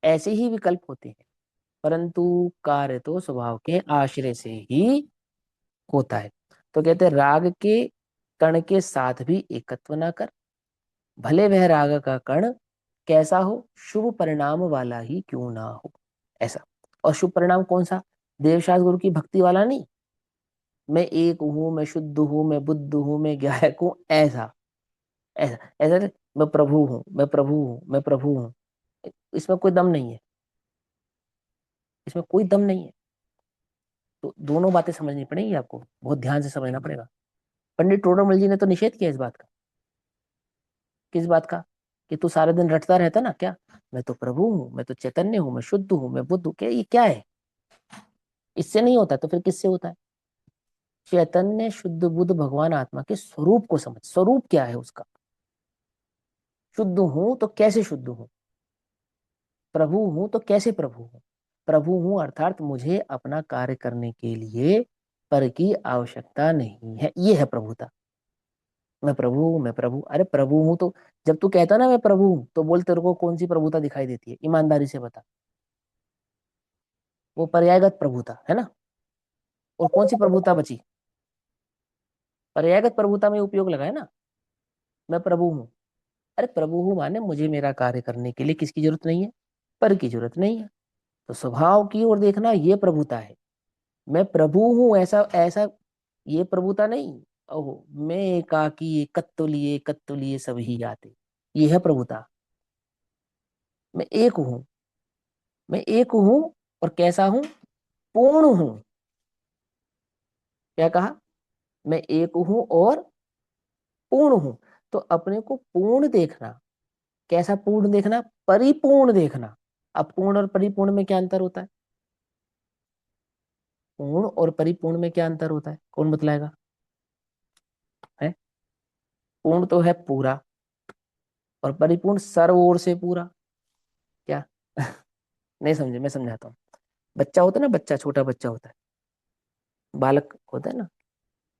ऐसे ही विकल्प होते हैं, परंतु कार्य तो स्वभाव के आश्रय से ही होता है। तो कहते हैं राग के कण के साथ भी एकत्व ना कर, भले वह राग का कण कैसा हो, शुभ परिणाम वाला ही क्यों ना हो, ऐसा। और शुभ परिणाम कौन सा? देवशास्त्र गुरु की भक्ति वाला नहीं, मैं एक हूं, मैं शुद्ध हूं, मैं बुद्ध हूं, मैं ज्ञायक हूं, ऐसा। ऐसा ऐसा नहीं, मैं प्रभु हूं, मैं प्रभु हूं, मैं प्रभु हूं। इसमें कोई दम नहीं है, इसमें कोई दम नहीं है। तो दोनों बातें समझनी पड़ेंगी आपको, बहुत ध्यान से समझना पड़ेगा। पंडित टोडरमल जी ने तो निषेध किया इस बात का। किस बात का? कि तू सारा दिन रटता रहता ना क्या, मैं तो प्रभु हूँ, मैं तो चैतन्य हूँ, मैं शुद्ध हूँ, मैं बुद्ध हूँ, क्या ये क्या है? इससे नहीं होता तो फिर किससे होता है? चैतन्य शुद्ध बुद्ध भगवान आत्मा के स्वरूप को समझ, स्वरूप क्या है उसका। शुद्ध हूं तो कैसे शुद्ध हूं, प्रभु हूं तो कैसे प्रभु हूं। प्रभु हूं अर्थात मुझे अपना कार्य करने के लिए पर की आवश्यकता नहीं है, ये है प्रभुता। मैं प्रभु हूं, मैं प्रभु, अरे प्रभु हूं तो जब तू कहता ना मैं प्रभु हूं, तो बोल तेरे को कौन सी प्रभुता दिखाई देती है, ईमानदारी से बता। वो पर्यायगत प्रभुता है ना। और कौन सी प्रभुता बची? पर्यायगत प्रभुता में उपयोग लगा है ना, मैं प्रभु हूं। अरे प्रभु हूं माने मुझे मेरा कार्य करने के लिए किसकी जरूरत नहीं है, पर की जरूरत नहीं है। तो स्वभाव की ओर देखना ये प्रभुता है। मैं प्रभु हूं ऐसा ऐसा, ये प्रभुता नहीं। ओहो मैं एकाकी एकत्व लिए सब ही आते, ये है प्रभुता। मैं एक हूं, मैं एक हूं, और कैसा हूं? पूर्ण हूं। क्या कहा? मैं एक हूं और पूर्ण हूं। तो अपने को पूर्ण देखना। कैसा पूर्ण देखना? परिपूर्ण देखना। अब पूर्ण और परिपूर्ण में क्या अंतर होता है? पूर्ण और परिपूर्ण में क्या अंतर होता है, कौन बतलाएगा? है, पूर्ण तो है पूरा, और परिपूर्ण सर्व ओर से पूरा। क्या नहीं समझे? मैं समझाता हूँ। बच्चा होता है ना, बच्चा, छोटा बच्चा होता है, बालक होता है ना,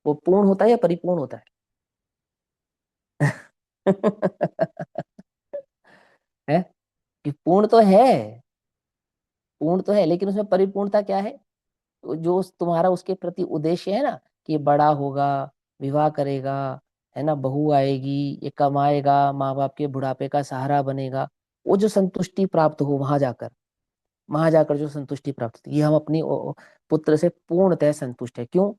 वो पूर्ण होता है या परिपूर्ण होता है? है कि पूर्ण तो है, पूर्ण तो है, लेकिन उसमें परिपूर्णता क्या है? जो तुम्हारा उसके प्रति उद्देश्य है ना, कि ये बड़ा होगा, विवाह करेगा, है ना, बहू आएगी, ये कमाएगा, माँ बाप के बुढ़ापे का सहारा बनेगा, वो जो संतुष्टि प्राप्त हो वहां जाकर, वहां जाकर जो संतुष्टि प्राप्त होती है, ये हम अपनी पुत्र से पूर्णतः संतुष्ट है। क्यों?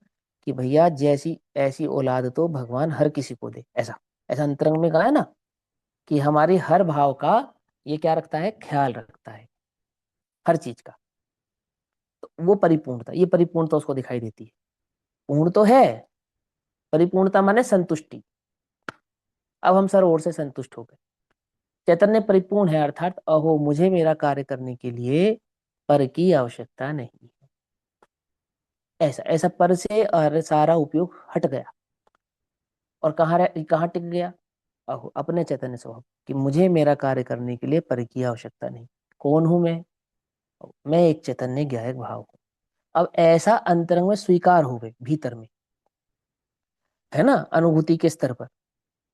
कि भैया जैसी ऐसी औलाद तो भगवान हर किसी को दे, ऐसा। ऐसा अंतरंग में कहा है ना, कि हमारी हर भाव का ये क्या रखता है, ख्याल रखता है, हर चीज का। तो वो परिपूर्णता, ये परिपूर्णता उसको दिखाई देती है। पूर्ण तो है, परिपूर्णता माने संतुष्टि। अब हम सर ओर से संतुष्ट हो गए। चैतन्य परिपूर्ण है अर्थात अहो मुझे मेरा कार्य करने के लिए पर की आवश्यकता नहीं है। ऐसा ऐसा पर से और सारा उपयोग हट गया, और कहाँ टिक गया? अपने चैतन्य स्वभाव, कि मुझे मेरा कार्य करने के लिए पर की आवश्यकता नहीं। कौन हूं मैं एक चैतन्य ज्ञायक भाव हूं। अब ऐसा अंतरंग में स्वीकार हो गए भीतर में, है ना, अनुभूति के स्तर पर,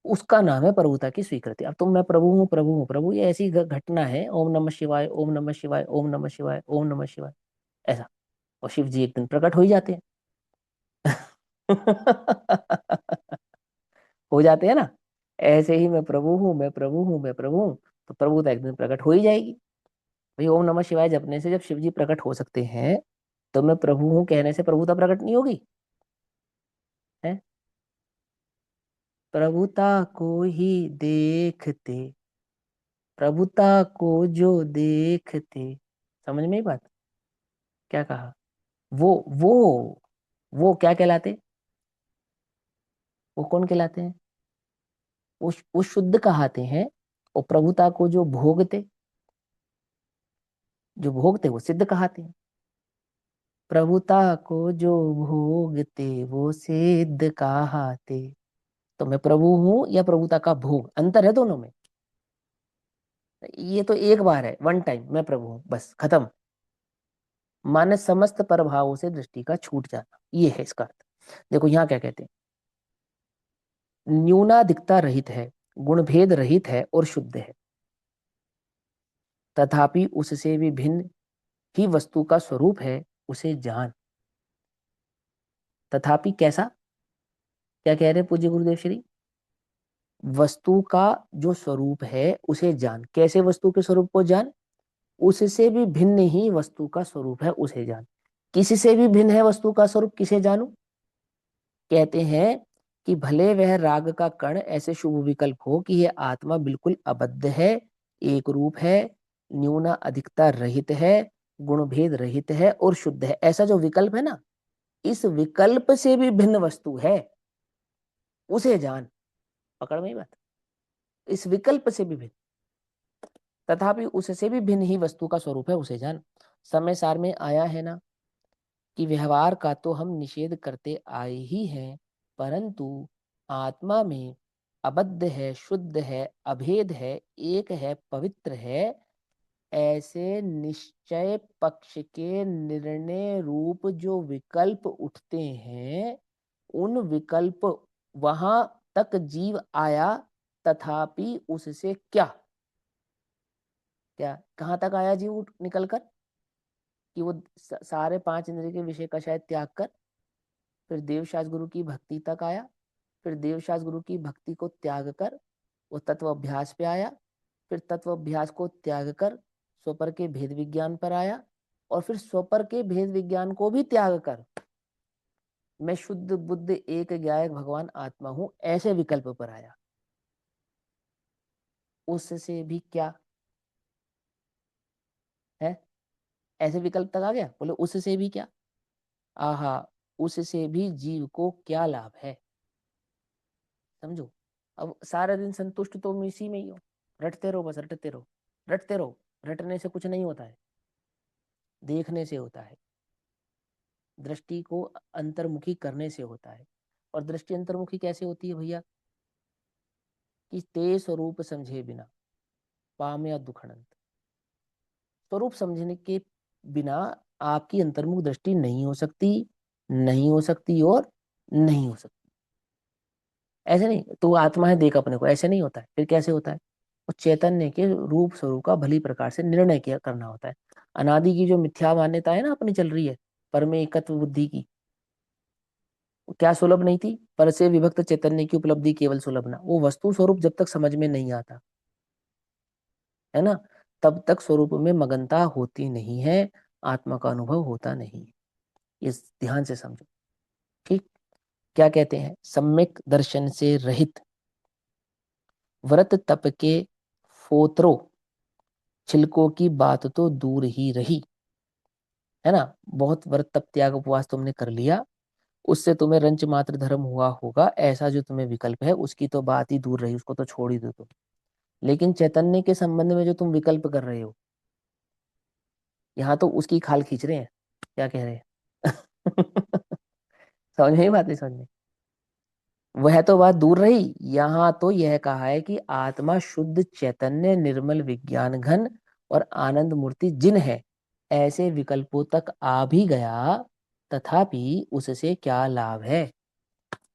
उसका नाम है प्रभुता की स्वीकृति। अब तुम मैं प्रभु हूँ, प्रभु हूँ, प्रभु, ये ऐसी घटना है, ओम नमः शिवाय, ओम नमः शिवाय, ओम नमः शिवाय, ओम नमः शिवाय, ऐसा। और शिव जी एक दिन प्रकट हो ही जाते हैं। हो जाते हैं ना। ऐसे ही मैं प्रभु हूँ, मैं प्रभु हूँ, मैं प्रभु हूँ, तो प्रभुता एक दिन प्रकट हो ही जाएगी। भाई ओम नमः शिवाय जपने से जब शिव जी प्रकट हो सकते हैं, तो मैं प्रभु हूँ कहने से प्रभुता प्रकट नहीं होगी? है? प्रभुता को ही देखते, प्रभुता को जो देखते, समझ में ही बात? क्या कहा? वो वो वो क्या कहलाते? वो कौन कहलाते हैं? वो शुद्ध कहाते हैं। और प्रभुता को जो भोगते, जो भोगते वो सिद्ध कहाते हैं। प्रभुता को जो भोगते वो सिद्ध कहाते। तो मैं प्रभु हूं या प्रभुता का भोग, अंतर है दोनों में। ये तो एक बार है, वन टाइम मैं प्रभु हूं, बस खत्म। माने समस्त प्रभावों से दृष्टि का छूट जाना, ये है इसका अर्थ। देखो यहाँ क्या कहते हैं, न्यूनाधिकता रहित है, गुणभेद रहित है और शुद्ध है, तथापि उससे भी भिन्न ही वस्तु का स्वरूप है, उसे जान। तथापि कैसा? क्या कह रहे हैं पूज्य गुरुदेव श्री? वस्तु का जो स्वरूप है उसे जान। कैसे वस्तु के स्वरूप को जान? उससे भी भिन्न ही वस्तु का स्वरूप है, उसे जान। किससे भी भिन्न है वस्तु का स्वरूप, किसे जानू? कहते हैं कि भले वह राग का कण ऐसे शुभ विकल्प हो कि यह आत्मा बिल्कुल अबद्ध है, एक रूप है, न्यूना अधिकता रहित है, गुण भेद रहित है और शुद्ध है, ऐसा जो विकल्प है ना, इस विकल्प से भी भिन्न वस्तु है, उसे जान। पकड़ में ही बात? इस विकल्प से भी भिन्न, तथापि उससे भी भिन्न ही वस्तु का स्वरूप है, उसे जान। समय सार में आया है ना कि व्यवहार का तो हम निषेध करते आए ही हैं, परंतु आत्मा में अबद्ध है, शुद्ध है, अभेद है, एक है, पवित्र है, ऐसे निश्चय पक्ष के निर्णय रूप जो विकल्प उठते हैं, उन विकल्प, वहां तक जीव आया, तथापि उससे क्या, क्या कहाँ तक आया जीव निकल कर, कि वो सारे पांच इंद्रिय के विषय का शायद त्याग कर फिर देवशास्त्र गुरु की भक्ति तक आया, फिर देवशास्त्र गुरु की भक्ति को त्याग कर वो तत्व अभ्यास पे आया, फिर तत्व अभ्यास को त्याग कर स्वपर के भेद विज्ञान पर आया, और फिर स्वपर के भेद विज्ञान को भी त्याग कर मैं शुद्ध बुद्ध एक ज्ञायक भगवान आत्मा हूं, ऐसे विकल्प पर आया। उससे भी क्या है? ऐसे विकल्प तक आ गया, बोले उससे भी क्या? आहा, उससे भी जीव को क्या लाभ है? समझो। अब सारा दिन संतुष्ट तुम इसी में ही हो, रटते रहो, बस रटते रहो, रटते रहो। रटने से कुछ नहीं होता है, देखने से होता है, दृष्टि को अंतर्मुखी करने से होता है। और दृष्टि अंतर्मुखी कैसे होती है भैया? कि ते स्वरूप समझे बिना पामया दुखनंत। स्वरूप समझने के बिना आपकी अंतर्मुख दृष्टि नहीं हो सकती, नहीं हो सकती और नहीं हो सकती। ऐसे नहीं तो आत्मा है देख अपने को, ऐसे नहीं होता है, फिर कैसे होता है? और चैतन्य के रूप स्वरूप का भली प्रकार से निर्णय किया करना होता है। अनादि की जो मिथ्या मान्यता है ना अपनी चल रही है, परमे एकत्व बुद्धि की, वो क्या सुलभ नहीं थी? पर से विभक्त चैतन्य की उपलब्धि केवल सुलभ ना, वो वस्तु स्वरूप जब तक समझ में नहीं आता है ना, तब तक स्वरूप में मगनता होती नहीं है, आत्मा का अनुभव होता नहीं है। इस ध्यान से समझो। ठीक। क्या कहते हैं, सम्यक दर्शन से रहित व्रत तप के फोत्रो छिलकों की बात तो दूर ही रही, है ना। बहुत व्रत तप त्याग उपवास तुमने कर लिया, उससे तुम्हें रंच मात्र धर्म हुआ होगा, ऐसा जो तुम्हें विकल्प है उसकी तो बात ही दूर रही, उसको तो छोड़ ही दो तुम। लेकिन चैतन्य के संबंध में जो तुम विकल्प कर रहे हो, यहाँ तो उसकी खाल खींच रहे हैं। क्या कह रहे हैं? समझ में ही बात नहीं समझ में? वह तो बात दूर रही, यहाँ तो यह कहा है कि आत्मा शुद्ध चैतन्य निर्मल विज्ञान घन और आनंद मूर्ति जिन है, ऐसे विकल्पों तक आ भी गया, तथापि उससे क्या लाभ है,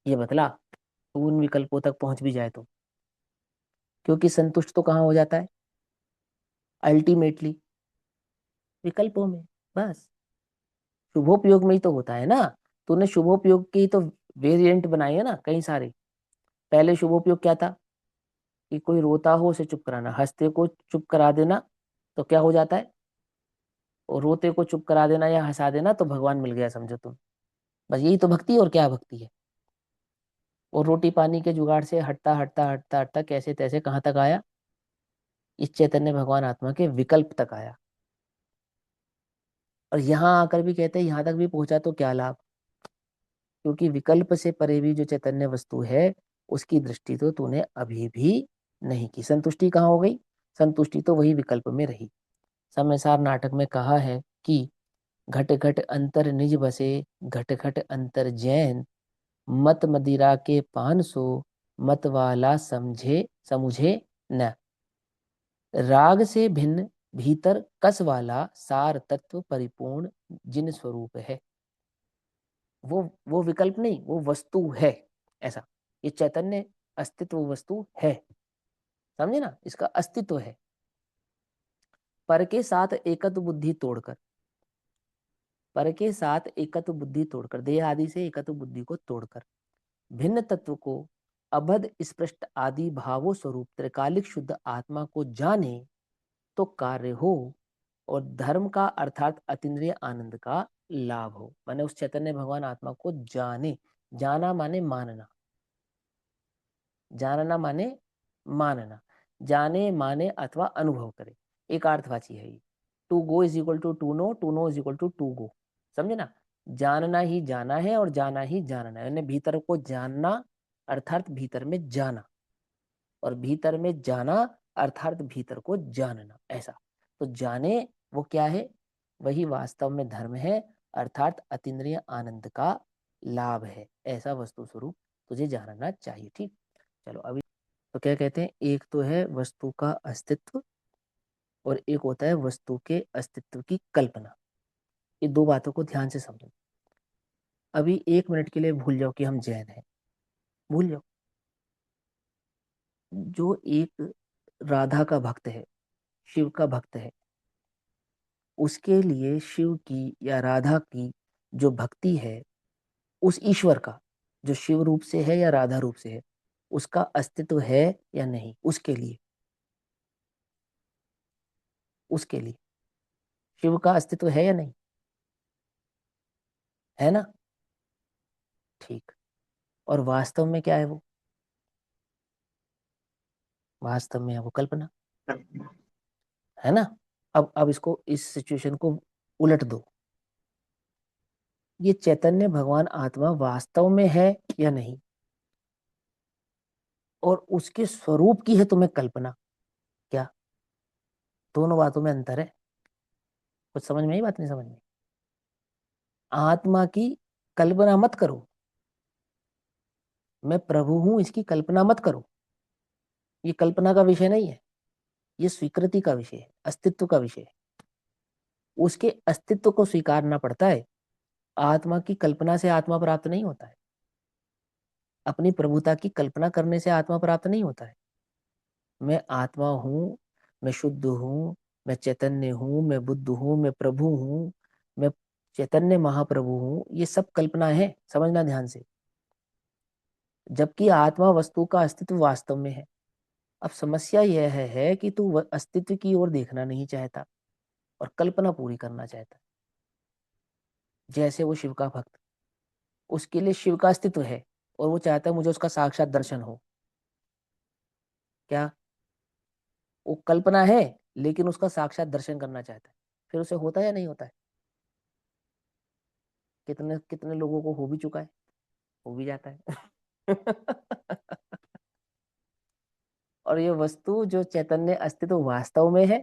ये बतला। तू उन विकल्पों तक पहुंच भी जाए तो, क्योंकि संतुष्ट तो कहाँ हो जाता है अल्टीमेटली, विकल्पों में। बस शुभोपयोग में ही तो होता है ना। तूने शुभोपयोग की तो वेरिएंट बनाई है ना कई सारे। पहले शुभोपयोग क्या था, कि कोई रोता हो उसे चुप कराना, हंसते को चुप करा देना तो क्या हो जाता है, और रोते को चुप करा देना या हंसा देना तो भगवान मिल गया समझो तुम। बस यही तो भक्ति है, और क्या भक्ति है। और रोटी पानी के जुगाड़ से हटता हटता हटता हटता कैसे तैसे कहाँ तक आया, इस चैतन्य भगवान आत्मा के विकल्प तक आया। और यहाँ आकर भी कहते हैं यहाँ तक भी पहुंचा तो क्या लाभ, क्योंकि विकल्प से परे भी जो चैतन्य वस्तु है उसकी दृष्टि तो तूने अभी भी नहीं की। संतुष्टि कहाँ हो गई, संतुष्टि तो वही विकल्प में रही। समयसार नाटक में कहा है कि घट घट अंतर निज बसे, घट घट अंतर जैन, मत मदिरा के पान सो, मत वाला समझे समुझे न, राग से भिन्न भीतर कस वाला, सार तत्व परिपूर्ण जिन स्वरूप है। वो विकल्प नहीं, वो वस्तु है। ऐसा, ये चैतन्य अस्तित्व वस्तु है, समझे ना, इसका अस्तित्व है। पर के साथ एकत्व बुद्धि तोड़कर, पर के साथ एकत्व बुद्धि तोड़कर, देह आदि से एकत्व बुद्धि को तोड़कर, भिन्न तत्व को अबध स्पष्ट आदि भावों स्वरूप त्रिकालिक शुद्ध आत्मा को जाने तो कार्य हो, और धर्म का अर्थात अतीन्द्रिय आनंद का लाभ हो। माने उस चैतन्य भगवान आत्मा को जाने, जाना माने मानना, जानना माने मानना, जाने माने अथवा अनुभव करे, एक अर्थवाची है ये। To go is equal to no is equal to go, समझे ना। जानना ही जाना है और जाना ही जानना है, यानी भीतर को जानना अर्थात भीतर में जाना, और भीतर में जाना अर्थात भीतर को जानना, ऐसा। तो जाने वो क्या है, वही वास्तव में धर्म है, अर्थात अतीन्द्रिय आनंद का लाभ है। ऐसा वस्तु स्वरूप तुझे जानना चाहिए, ठीक। चलो अभी तो क्या कहते हैं, एक तो है वस्तु का अस्तित्व और एक होता है वस्तु के अस्तित्व की कल्पना। ये दो बातों को ध्यान से समझो। अभी 1 मिनट के लिए भूल जाओ कि हम जैन हैं, भूल जाओ। जो एक राधा का भक्त है, शिव का भक्त है, उसके लिए शिव की या राधा की जो भक्ति है, उस ईश्वर का जो शिव रूप से है या राधा रूप से है, उसका अस्तित्व है या नहीं, उसके लिए, उसके लिए शिव का अस्तित्व है या नहीं, है ना, ठीक। और वास्तव में क्या है वो, वास्तव में है वो कल्पना, है ना। अब इसको, इस सिचुएशन को उलट दो, ये चैतन्य भगवान आत्मा वास्तव में है या नहीं, और उसके स्वरूप की है तुम्हें कल्पना, क्या, दोनों बातों में अंतर है। कुछ समझ में आई बात, नहीं समझ में? आत्मा की कल्पना मत करो, मैं प्रभु हूं इसकी कल्पना मत करो, ये कल्पना का विषय नहीं है, ये स्वीकृति का विषय है, अस्तित्व का विषय है। उसके अस्तित्व को स्वीकारना पड़ता है। आत्मा की कल्पना से आत्मा प्राप्त नहीं होता है, अपनी प्रभुता की कल्पना करने से आत्मा प्राप्त नहीं होता है। मैं आत्मा हूँ, मैं शुद्ध हूँ, मैं चैतन्य हूँ, मैं बुद्ध हूँ, मैं प्रभु हूँ, मैं चैतन्य महाप्रभु हूँ, ये सब कल्पना है, समझना ध्यान से। जबकि आत्मा वस्तु का अस्तित्व वास्तव में है। अब समस्या यह है कि तू अस्तित्व की ओर देखना नहीं चाहता और कल्पना पूरी करना चाहता है। जैसे वो शिव का भक्त, उसके लिए शिव का अस्तित्व है और वो चाहता है मुझे उसका साक्षात दर्शन हो, क्या, वो कल्पना है लेकिन उसका साक्षात दर्शन करना चाहता है, फिर उसे होता है या नहीं होता है? कितने कितने लोगों को हो भी चुका है, हो भी जाता है। और ये वस्तु जो चैतन्य अस्तित्व वास्तव में है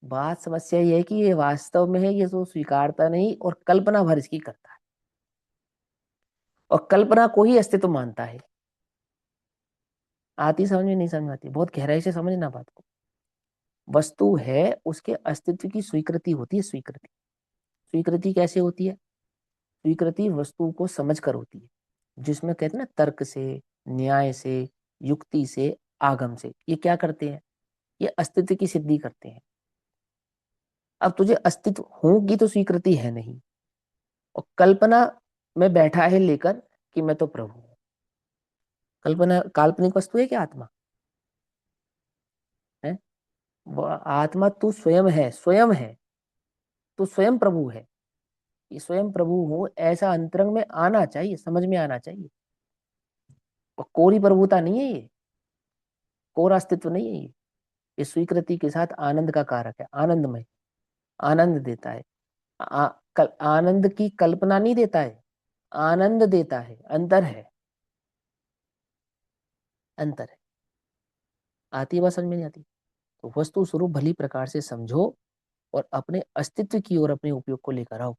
बात समस्या ये है कि ये वास्तव में है, ये तो स्वीकारता नहीं और कल्पना भर इसकी करता है, और कल्पना को ही अस्तित्व मानता है। आती समझ में? नहीं समझ में आती? बहुत गहराई से समझना बात को। वस्तु है, उसके अस्तित्व की स्वीकृति होती है, स्वीकृति। स्वीकृति कैसे होती है? स्वीकृति वस्तु को समझ कर होती है, जिसमें कहते हैं ना, तर्क से, न्याय से, युक्ति से, आगम से। ये क्या करते हैं? ये अस्तित्व की सिद्धि करते हैं। अब तुझे अस्तित्व होगी तो स्वीकृति है नहीं, और कल्पना में बैठा है लेकर कि मैं तो प्रभु हूं। कल्पना काल्पनिक वस्तु है क्या आत्मा? है? वो आत्मा तू स्वयं है, स्वयं है। तू स्वयं प्रभु है। ये स्वयं प्रभु हो, ऐसा अंतरंग में आना चाहिए, समझ में आना चाहिए। और कोरी प्रभुता नहीं है ये, कोरा अस्तित्व नहीं है ये। ये स्वीकृति के साथ आनंद का कारक है, आनंदमय, आनंद देता है। आनंद की कल्पना नहीं देता है, आनंद देता है। अंतर है, अंतर है। आती है बात समझ में? नहीं आती? तो वस्तु स्वरूप भली प्रकार से समझो और अपने अस्तित्व की ओर अपने उपयोग को लेकर आओ।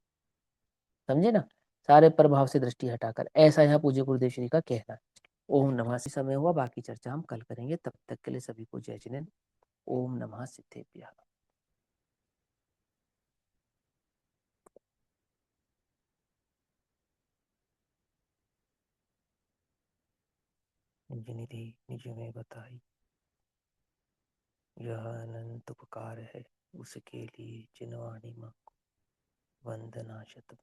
समझे ना? सारे प्रभाव से दृष्टि हटाकर, ऐसा यहाँ पूज्य गुरुदेव श्री का कहना है। ओम नमः। समय हुआ, बाकी चर्चा हम कल करेंगे। तब तक के लिए सभी को जय जिनेन्द्र। ओम नमः सिद्धेभ्यः। निज निधि निज में बताई, यह अनंत उपकार है उसके लिए, जिनवाणी मां को वंदना शतबार।